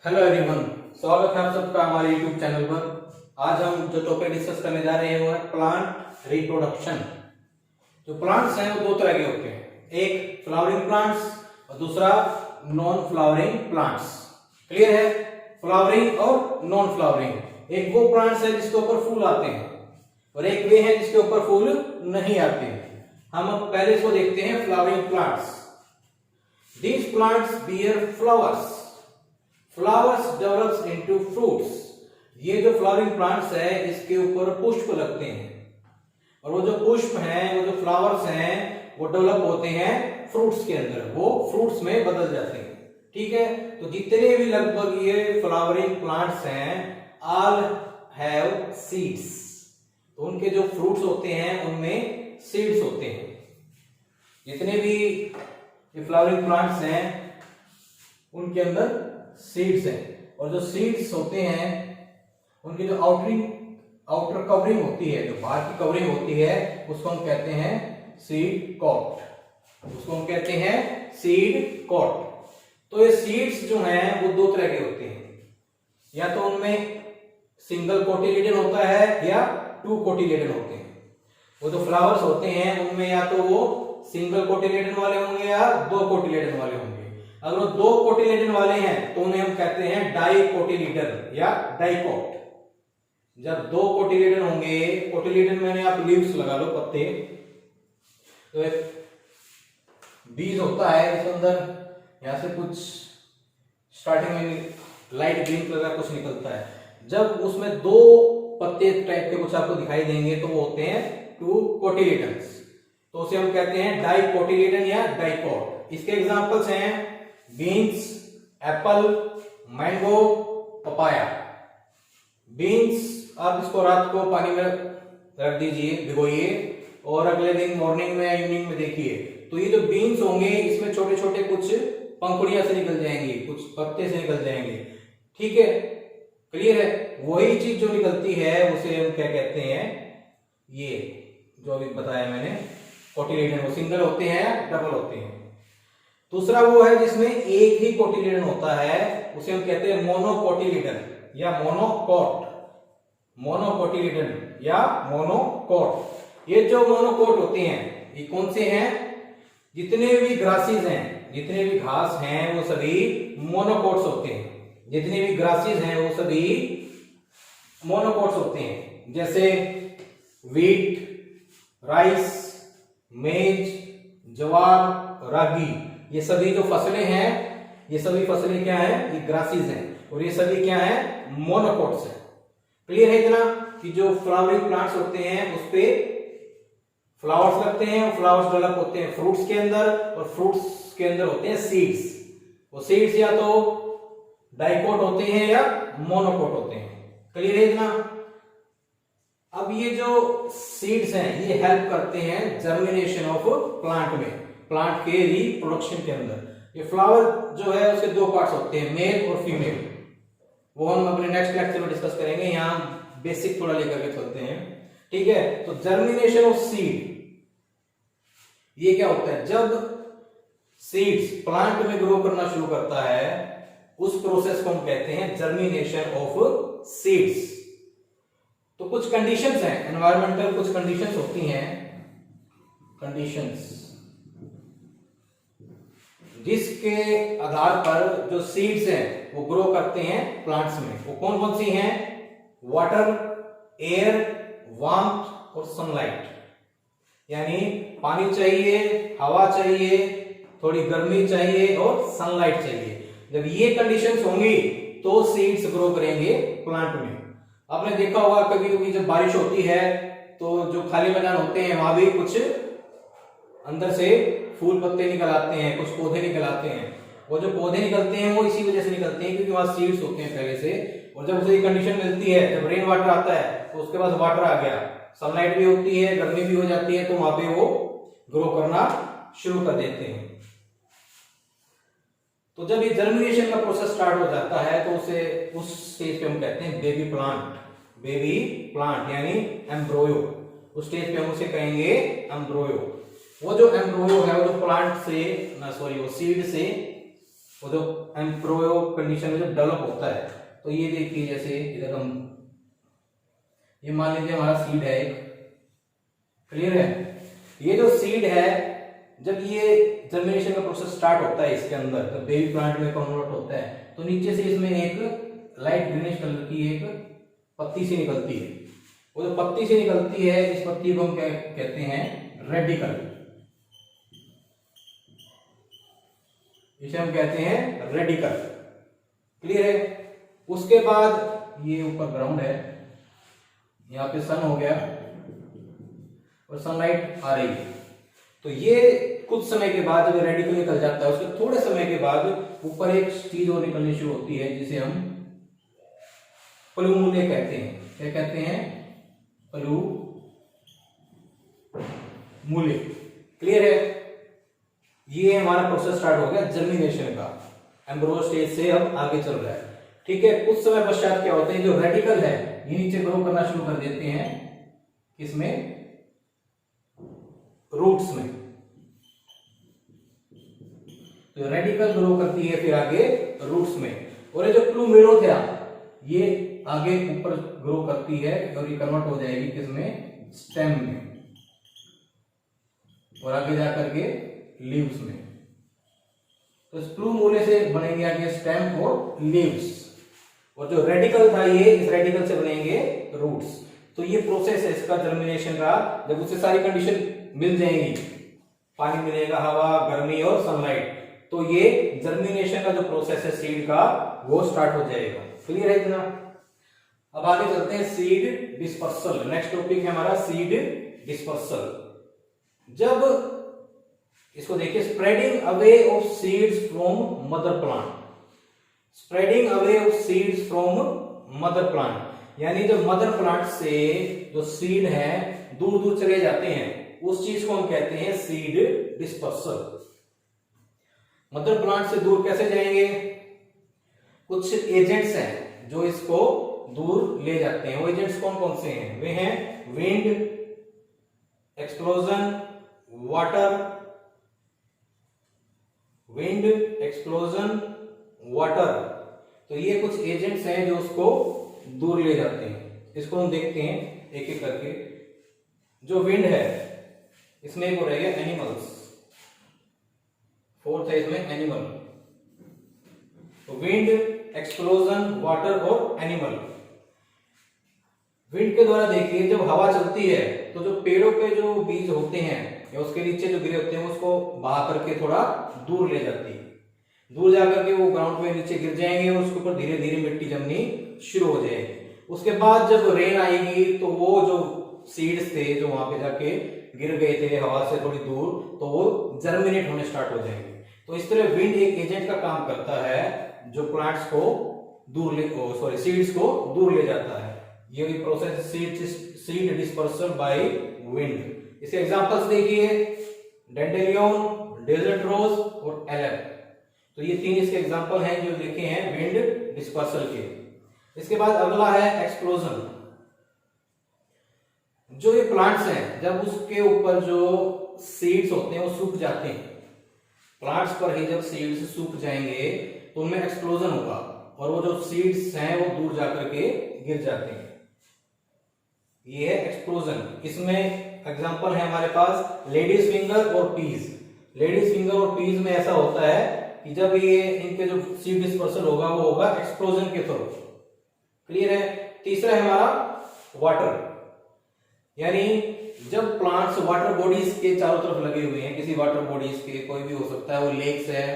Hello everyone, स्वागत है आप सबका हमारे यूट्यूब चैनल पर। आज हम जो टॉपिक डिस्कस करने जा रहे हैं वो है प्लांट रिप्रोडक्शन। जो प्लांट्स हैं वो दो तरह के होते हैं, एक फ्लावरिंग प्लांट्स और दूसरा नॉन फ्लावरिंग प्लांट्स। क्लियर है? फ्लावरिंग और नॉन फ्लावरिंग। एक वो प्लांट्स है जिसके ऊपर फूल आते हैं और एक वे है जिसके ऊपर फूल नहीं आते हैं। हम अब पहले इसको देखते हैं, flowering plants. These plants beer flowers. Flowers develops into fruits. ये जो फ्लावरिंग प्लांट्स है इसके ऊपर पुष्प लगते हैं और वो जो पुष्प हैं, वो जो फ्लावर्स हैं, वो डेवलप होते हैं फ्रूट्स के अंदर, वो फ्रूट्स में बदल जाते हैं। ठीक है, तो जितने भी लगभग ये फ्लावरिंग प्लांट्स हैं, ऑल हैव सीड्स। तो उनके जो फ्रूट्स होते हैं उनमें सीड्स होते हैं। जितने भी ये फ्लावरिंग प्लांट्स हैं उनके अंदर सीड्स हैं और जो सीड्स होते हैं उनकी जो आउटर कवरिंग होती है, जो बाहर की कवरिंग होती है, उसको हम कहते हैं सीड कोट। उसको हम कहते हैं सीड कोट। तो ये सीड्स जो हैं वो दो तरह के होते हैं, या तो उनमें सिंगल कोटिलेडन होता है या टू कोटिलेडन होते हैं। वो जो फ्लावर्स होते हैं उनमें या तो वो सिंगल कोटिलेडन वाले होंगे या दो कोटिलेडन वाले होंगे। अगर वो दो कोटिलेडन वाले हैं तो उन्हें हम कहते हैं डाइकोटिलेडन या डाइकोट। जब दो कोटिलेडन होंगे, कोटिलेडन मैंने आप लीव्स लगा लो, पत्ते, तो एक बीज होता है इसके अंदर, यहां से कुछ स्टार्टिंग में लाइट ग्रीन कलर का कुछ निकलता है। जब उसमें दो पत्ते टाइप के कुछ आपको दिखाई देंगे तो वो होते हैं टू कोटिलेडन्स। तो उसे हम कहते हैं डाइकोटिलेडन या डाइकोट। इसके एग्जांपल्स हैं beans, Apple, mango, papaya. Beans आप इसको रात को पानी में रख दीजिए, भिगोइए, और अगले दिन मॉर्निंग में या इवनिंग में देखिए तो ये जो बीन्स होंगे इसमें छोटे छोटे कुछ पंखुड़ियां से निकल जाएंगी, कुछ पत्ते से निकल जाएंगे। ठीक है, क्लियर है? वही चीज जो निकलती है उसे हम क्या कहते हैं, ये जो अभी बताया मैंने कोटिलेडन। वो सिंगल होते हैं या डबल होते हैं। दूसरा वो है जिसमें एक ही कोटिलेडन होता है, उसे हम कहते हैं मोनोकोटिलेडन या मोनोकोट। मोनोकोटिलेडन या मोनोकोट। ये जो मोनोकोट होते हैं ये कौन से हैं? जितने भी ग्रासेस हैं, जितने भी घास हैं, वो सभी मोनोकोट्स होते हैं। जितने भी ग्रासेस हैं वो सभी मोनोकोट्स होते हैं। जैसे वीट, राइस, मेज, ज्वार, रागी, ये सभी जो फसलें हैं, ये सभी फसलें क्या हैं? ये ग्रासेस हैं और ये सभी क्या हैं? मोनोकोट्स हैं। क्लियर है इतना कि जो फ्लावरिंग प्लांट्स होते हैं उस पे फ्लावर्स लगते हैं और फ्लावर्स डेवलप होते हैं फ्रूट्स के अंदर, और फ्रूट्स के अंदर होते हैं सीड्स। वो सीड्स या तो डाइकोट होते हैं या मोनोकोट होते हैं। क्लियर है इतना? अब ये जो सीड्स हैं ये हेल्प करते हैं जर्मिनेशन ऑफ प्लांट में, प्लांट के रिप्रोडक्शन के अंदर। ये फ्लावर जो है उसके दो पार्ट्स होते हैं, मेल और फीमेल। वो हम अपने नेक्स्ट लेक्चर में डिस्कस करेंगे, यहाँ बेसिक थोड़ा लेकर के चलते हैं। ठीक है, तो जर्मिनेशन ऑफ सीड ये क्या होता है? जब सीड्स प्लांट में ग्रो करना शुरू करता है उस प्रोसेस को हम कहते हैं जर्मिनेशन ऑफ सीड्स। तो कुछ कंडीशंस हैं, एनवायरमेंटल कुछ कंडीशंस होती हैं, कंडीशंस जिसके आधार पर जो सीड्स हैं वो ग्रो करते हैं प्लांट्स में। वो कौन कौन सी हैं? वाटर, एयर, वार्मथ और सनलाइट। यानी पानी चाहिए, हवा चाहिए, थोड़ी गर्मी चाहिए और सनलाइट चाहिए। जब ये कंडीशंस होंगी तो सीड्स ग्रो करेंगे प्लांट में। आपने देखा होगा कभी कभी जब बारिश होती है तो जो खाली मैदान होते हैं वहां भी कुछ अंदर से फूल पत्ते निकल आते हैं, कुछ पौधे निकल आते हैं। वो जो पौधे निकलते हैं वो इसी वजह से निकलते हैं क्योंकि वहां सीड्स होते हैं पहले से। और जब उसे कंडीशन मिलती है, जब रेन वाटर आता है तो उसके पास वाटर आ गया, सनलाइट भी होती है, गर्मी भी हो जाती है, तो वहां पे वो ग्रो करना शुरू कर देते हैं। तो जब ये जर्मिनेशन का प्रोसेस स्टार्ट हो जाता है तो उसे उस स्टेज पे हम कहते हैं बेबी प्लांट। बेबी प्लांट यानी एम्ब्रोयो। उस स्टेज पे हम उसे कहेंगे एम्ब्रोयो। वो जो एम्ब्रोयो है वो जो प्लांट से वो सीड से वो जो एम्ब्रियो कंडीशन में जो डेवलप होता है। तो ये देखिए जैसे इधर हम ये मान लीजिए हमारा सीड है एक, क्लियर है। ये जो सीड है जब ये जर्मिनेशन का प्रोसेस स्टार्ट होता है इसके अंदर, जब बेबी प्लांट में कन्वर्ट होता है, तो नीचे से इसमें एक लाइट ग्रीनिश कलर की एक पत्ती सी निकलती है। वो जो पत्ती सी निकलती है, इस पत्ती को हम क्या कहते हैं, रेडिकल। इसे हम कहते हैं रेडिकल, क्लियर है। उसके बाद ये ऊपर ग्राउंड है, यहाँ पे सन हो गया और सनलाइट आ रही है। तो ये कुछ समय के बाद जब रेडिकल निकल जाता है, उसके थोड़े समय के बाद ऊपर एक चीज और निकलनी शुरू होती है जिसे हम प्लूमूले कहते हैं। क्या कहते हैं, प्लूमूले, क्लियर है। ये हमारा प्रोसेस स्टार्ट हो गया जर्मिनेशन का, एम्ब्रियो स्टेज से अब आगे चल रहा है, ठीक है। कुछ समय पश्चात क्या होता है, जो रेडिकल है ये नीचे ग्रो करना शुरू कर देते हैं, किसमें, रूट्स में। तो रेडिकल ग्रो करती है फिर आगे रूट्स में, और ये जो प्लूमेलो था ये आगे ऊपर ग्रो करती है और ये कन्वर्ट हो जाएगी किसमें, स्टेम में, और आगे जाकर के लीव्स में। तो इस प्लूमूले से बनेंगे आगे स्टेम और लीव्स, और जो रेडिकल था ये इस रेडिकल से बनेंगे रूट्स। तो ये प्रोसेस है इसका जर्मिनेशन का। जब उससे सारी कंडीशन मिल जाएंगी, पानी मिलेगा, हवा, गर्मी और सनलाइट, तो ये जर्मिनेशन का जो प्रोसेस है सीड का वो स्टार्ट हो जाएगा, क्लियर है इतना। अब आगे चलते हैं सीड डिस्पर्सल। नेक्स्ट टॉपिक है हमारा सीड डिस्पर्सल। जब इसको देखिए, spreading away of seeds from mother plant, spreading away of seeds from mother plant, यानी जब मदर प्लांट से जो सीड है दूर दूर चले जाते हैं, उस चीज को हम कहते हैं सीड डिस्पर्सल। मदर प्लांट से दूर कैसे जाएंगे, कुछ एजेंट्स हैं जो इसको दूर ले जाते हैं। वो एजेंट्स कौन कौन से हैं, वे हैं wind, explosion, water, wind, explosion, water. तो ये कुछ एजेंट्स हैं जो उसको दूर ले जाते हैं। इसको हम देखते हैं एक एक करके। जो विंड है इसमें एक हो रहेगा एनिमल्स, फोर्थ है इसमें एनिमल। तो विंड, एक्सप्लोजन, वाटर और एनिमल। विंड के द्वारा देखिए, जब हवा चलती है तो जो पेड़ों पे जो बीज होते हैं या उसके नीचे जो गिरे होते हैं उसको बहा करके थोड़ा दूर ले जाती है। दूर जाकर के वो ग्राउंड पे नीचे गिर जाएंगे और उसके ऊपर धीरे धीरे मिट्टी जमनी शुरू हो जाएगी। उसके बाद जब रेन आएगी तो वो जो सीड्स थे जो वहां पे जाके गिर गए थे हवा से थोड़ी दूर, तो वो जर्मिनेट होने स्टार्ट हो जाएंगे। तो इस तरह विंड एक एजेंट का काम करता है जो प्लांट्स को दूर ले, सीड्स को दूर ले जाता है। ये भी process seed dispersal by wind. इसके एग्जांपल्स देखिए, डेंडेलियन, डेजर्ट रोज और एलेप। तो ये तीन इसके एग्जांपल हैं जो देखे हैं विंड डिस्पर्सल के। इसके बाद अगला है एक्सप्लोजन। जो ये प्लांट्स हैं जब उसके ऊपर जो सीड्स होते हैं वो सूख जाते हैं, प्लांट्स पर ही जब सीड्स सूख जाएंगे तो उनमें एक्सप्लोजन होगा और वो जो सीड्स हैं वो दूर जाकर के गिर जाते हैं। ये है एक्सप्लोजन। इसमें एग्जांपल है हमारे पास लेडीज फिंगर और पीज। लेडीज फिंगर और पीज में ऐसा होता है कि जब ये इनके जो सीड डिस्पर्सल होगा वो होगा एक्सप्लोजन के थ्रू, क्लियर है। तीसरा है हमारा वाटर, यानी जब प्लांट्स वाटर बॉडीज के चारों तरफ लगे हुए हैं, किसी वाटर बॉडीज के, कोई भी हो सकता है, वो लेक्स है,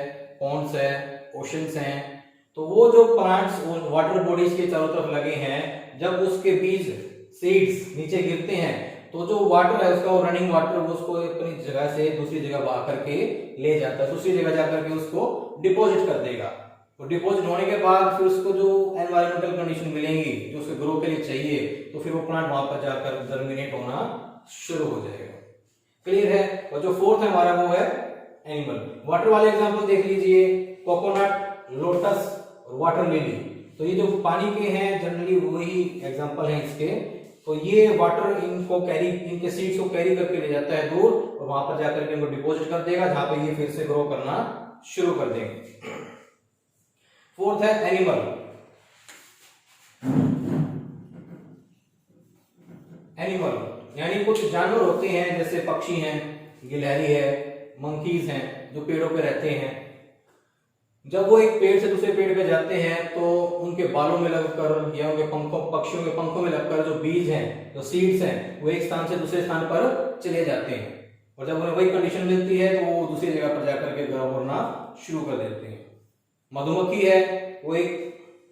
पॉन्ड्स है, ओशंस हैं, तो वो जो प्लांट्स वाटर बॉडीज के चारों तरफ लगे हैं, जब उसके बीज सीड्स नीचे गिरते हैं तो जो वाटर है उसका वो रनिंग वाटर वो उसको अपनी जगह से दूसरी जगह बहा करके ले जाता है, दूसरी जगह जाकर के उसको डिपॉजिट कर देगा। तो डिपॉजिट होने के बाद फिर उसको जो एनवायरमेंटल कंडीशन मिलेंगी जो उसके ग्रो के लिए चाहिए, तो फिर वो प्लांट वहां पर जाकर जर्मिनेट होना शुरू हो जाएगा, क्लियर है। और जो फोर्थ है हमारा वो है एनिमल। वाटर वाले एग्जांपल देख लीजिए, कोकोनट, लोटस और वाटर लिली। तो ये जो पानी के हैं जनरली वही एग्जांपल हैं इसके। तो ये वाटर इनको कैरी, इनके सीड्स को कैरी करके ले जाता है दूर और वहां पर जाकर के इनको डिपॉजिट कर देगा, जहां पे ये फिर से ग्रो करना शुरू कर देंगे। फोर्थ है एनिमल। एनिमल यानी कुछ जानवर होते हैं जैसे पक्षी हैं, गिलहरी है, मंकीज हैं जो पेड़ों पे रहते हैं। जब वो एक पेड़ से दूसरे पेड़ पे जाते हैं तो उनके बालों में लगकर या उनके पंखों, पक्षियों के पंखों में लगकर जो बीज हैं, जो सीड्स हैं, वो एक स्थान से दूसरे स्थान पर चले जाते हैं और जब उन्हें वही कंडीशन मिलती है तो वो दूसरी जगह पर जाकर के ग्रो करना शुरू कर देते हैं। मधुमक्खी है, वो एक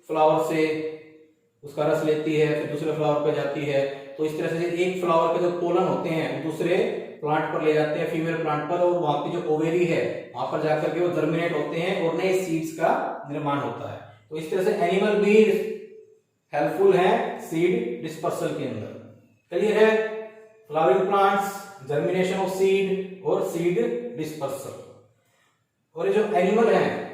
फ्लावर से उसका रस लेती है, फिर दूसरे फ्लावर पर जाती है। तो इस तरह से एक फ्लावर के जो पोलन होते हैं दूसरे प्लांट पर ले जाते हैं, फीमेल प्लांट पर, और वहां की जो ओवेरी है वहां पर जाकर के वो जर्मिनेट होते हैं और नए सीड्स का निर्माण होता है। तो इस तरह से एनिमल भी हेल्पफुल है सीड डिस्पर्सल के अंदर। क्लियर है? Flowering plants, germination of seed और सीड डिस्पर्सल। और ये जो एनिमल है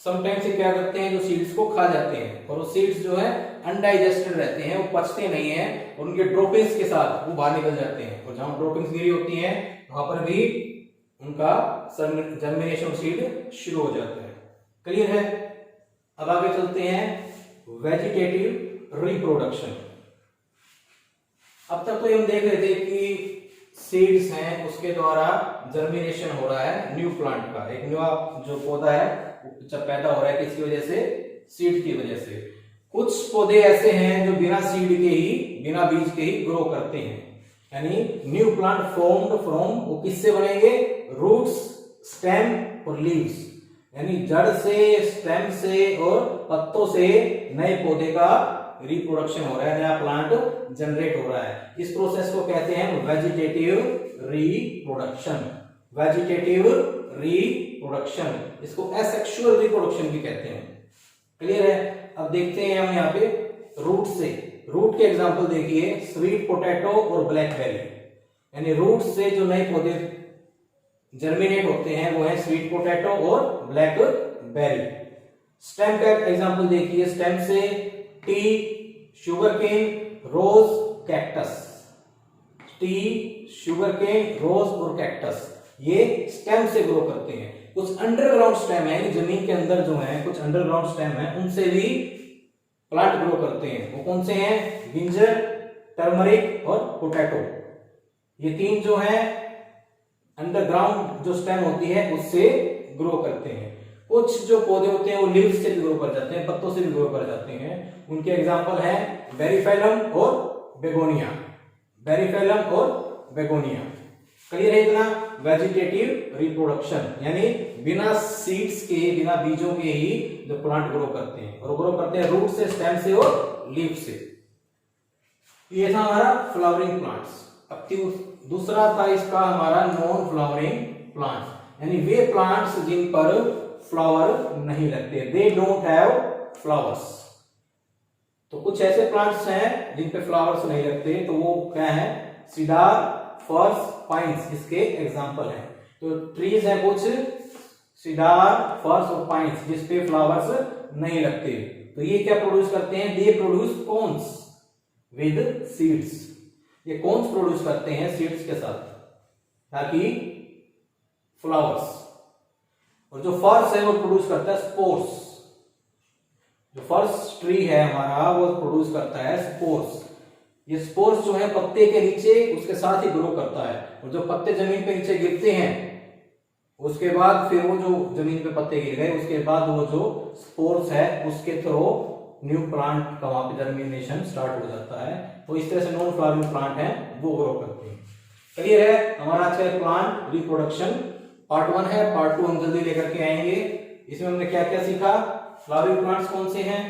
समटाइम्स ये क्या करते हैं, जो सीड्स को खा जाते हैं और वो सीड्स जो है अनडाइजेस्टेड रहते हैं, वो पचते नहीं हैं और उनके ड्रॉपिंग्स के साथ वो बाहर निकल जाते हैं और जहां ड्रॉपिंग्स गिरी होती हैं वहां पर भी उनका जर्मिनेशन सीड शुरू हो जाता है। क्लियर है? अब आगे चलते हैं वेजिटेटिव रिप्रोडक्शन। अब तक तो हम देख रहे थे कि सीड्स हैं उसके द्वारा जर्मिनेशन हो रहा है न्यू प्लांट का, एक नया जो पौधा है जब पैदा हो रहा है किसकी वजह से, सीड की वजह से। कुछ पौधे ऐसे हैं जो बिना सीड के ही, बिना बीज के ही ग्रो करते हैं, यानी न्यू प्लांट फॉर्म्ड फ्रॉम, वो किससे बनेंगे, रूट्स, स्टेम और लीव्स, यानी जड़ से, स्टेम से और पत्तों से नए पौधे का रिप्रोडक्शन हो रहा है, नया प्लांट जनरेट हो रहा है। इस प्रोसेस को कहते हैं वेजिटेटिव रिप्रोडक्शन। वेजिटेटिव रिप्रोडक्शन, इसको एसेक्सुअल रिप्रोडक्शन भी कहते हैं। क्लियर है? अब देखते हैं हम यहाँ पे रूट से। रूट के एग्जांपल देखिए, स्वीट पोटैटो और ब्लैकबेरी, यानी रूट से जो नए पौधे जर्मिनेट होते हैं वो है स्वीट पोटैटो और ब्लैकबेरी। स्टेम का एग्जांपल देखिए, स्टेम से टी, शुगर केन, रोज, कैक्टस। टी, शुगर केन, रोज और कैक्टस ये स्टेम से ग्रो करते हैं। कुछ अंडरग्राउंड स्टेम है, जमीन के अंदर जो है कुछ अंडरग्राउंड स्टेम है, उनसे भी प्लांट ग्रो करते हैं। वो कौन से हैं, जिंजर, टर्मरिक और पोटैटो। ये तीन जो है अंडरग्राउंड जो स्टेम होती है उससे ग्रो करते हैं। कुछ जो पौधे होते हैं वो लीव्स से भी ग्रो कर जाते हैं, पत्तों से भी ग्रो कर जाते हैं। उनके एग्जांपल है बेरीफेलम और बेगोनिया। बेरीफेलम और बेगोनिया। क्लियर है इतना? वेजिटेटिव रिप्रोडक्शन यानी बिना सीड्स के, बिना बीजों के ही जो प्लांट ग्रो करते हैं, और ग्रो करते हैं रूट से, स्टेम से और लीफ से। ये था हमारा फ्लावरिंग प्लांट्स। अब दूसरा था इसका हमारा नॉन फ्लावरिंग प्लांट्स, यानी वे प्लांट्स जिन पर फ्लावर नहीं लगते, दे डोंट हैव फ्लावर्स। तो कुछ ऐसे प्लांट्स हैं जिन पे फ्लावर्स नहीं लगते, तो वो क्या है, सीडार, फर्स, पाइन्स इसके एग्जांपल हैं। तो ट्रीज है कुछ सीडार, फर्स और पाइन्स जिसपे फ्लावर्स नहीं लगते। तो ये क्या प्रोड्यूस करते हैं, they produce cones with seeds. ये कोन्स प्रोड्यूस करते हैं सीड्स के साथ ताकि फ्लावर्स। और जो फर्स है वो प्रोड्यूस करता है स्पोर्स। जो फर्स्ट ट्री है हमारा वो प्रोड्यूस करता है स्पोर्स। ये स्पोर्स जो है पत्ते के नीचे उसके साथ ही ग्रो करता है, और जो पत्ते जमीन पे नीचे गिरते हैं उसके बाद फिर वो जो जमीन पे पत्ते गिर गए उसके बाद वो जो स्पोर्स है उसके थ्रू न्यू प्लांट का वहां पे जर्मिनेशन स्टार्ट हो जाता है। तो इस तरह से नॉन फ्लावरिंग प्लांट है वो ग्रो करते हैं। क्लियर है? हमारा आज का प्लांट रिप्रोडक्शन पार्ट 1 है, पार्ट 2 हम जल्दी लेकर के आएंगे। इसमें हमने क्या क्या सीखा, फ्लावरिंग प्लांट्स कौन से हैं,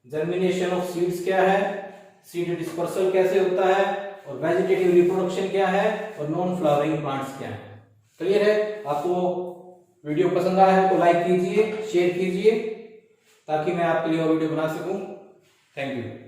जर्मिनेशन ऑफ सीड्स क्या है, सीड डिस्पर्सल कैसे होता है, और वेजिटेटिव रिप्रोडक्शन क्या है, और नॉन फ्लावरिंग प्लांट्स क्या है। क्लियर है? आपको वीडियो पसंद आया है तो लाइक कीजिए, शेयर कीजिए ताकि मैं आपके लिए और वीडियो बना सकूं। Thank you.